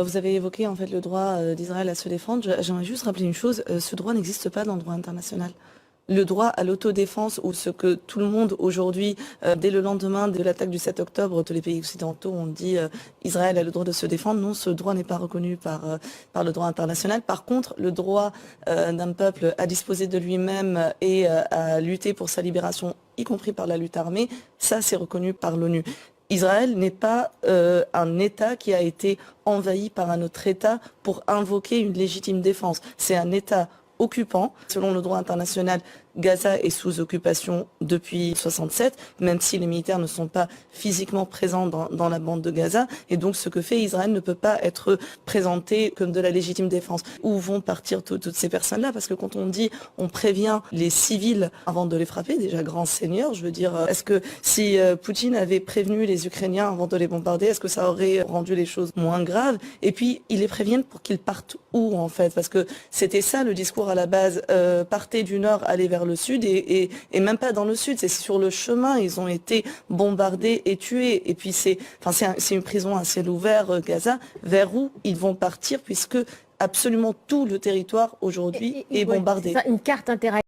Vous avez évoqué en fait le droit d'Israël à se défendre. J'aimerais juste rappeler une chose, ce droit n'existe pas dans le droit international. Le droit à l'autodéfense, ou ce que tout le monde aujourd'hui, dès le lendemain de l'attaque du 7 octobre, tous les pays occidentaux ont dit Israël a le droit de se défendre. Non, ce droit n'est pas reconnu par le droit international. Par contre, le droit d'un peuple à disposer de lui-même et à lutter pour sa libération, y compris par la lutte armée, ça c'est reconnu par l'ONU. Israël n'est pas un État qui a été envahi par un autre État pour invoquer une légitime défense. C'est un État occupant. Selon le droit international, Gaza est sous occupation depuis 67, même si les militaires ne sont pas physiquement présents dans la bande de Gaza. Et donc ce que fait Israël ne peut pas être présenté comme de la légitime défense. Où vont partir toutes ces personnes-là? Parce que quand on dit on prévient les civils avant de les frapper, déjà grand seigneur, je veux dire, est-ce que si Poutine avait prévenu les Ukrainiens avant de les bombarder, est-ce que ça aurait rendu les choses moins graves? Et puis ils les préviennent pour qu'ils partent où en fait? Parce que c'était ça le discours à la base, partez du nord, allez vers le sud, et même pas dans le sud, c'est sur le chemin, ils ont été bombardés et tués. Et puis c'est une prison à ciel ouvert, Gaza, vers où ils vont partir, puisque absolument tout le territoire aujourd'hui est bombardé. C'est ça, une carte intéressante.